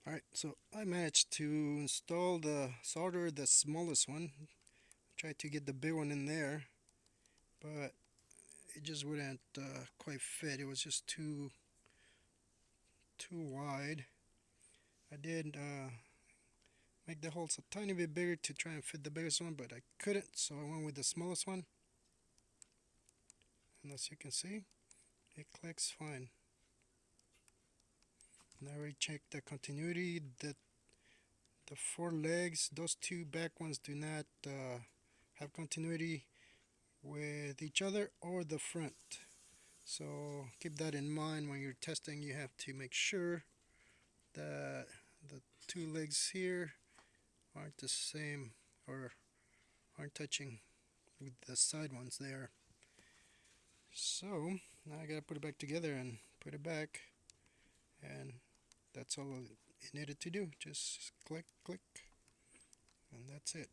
Alright, so I managed to install the solder, the smallest one. Tried to get the big one in there, but it just wouldn't quite fit. It was just too wide. I did make the holes a tiny bit bigger to try and fit the biggest one, but I couldn't, so I went with the smallest one. And as you can see, it clicks fine. And I already checked the continuity. The four legs, those two back ones do not have continuity with each other or the front. So keep that in mind when you're testing. You have to make sure that the two legs here aren't the same or aren't touching with the side ones there. So now I gotta put it back together and put it back, and that's all it needed to do. Just click, click, and that's it.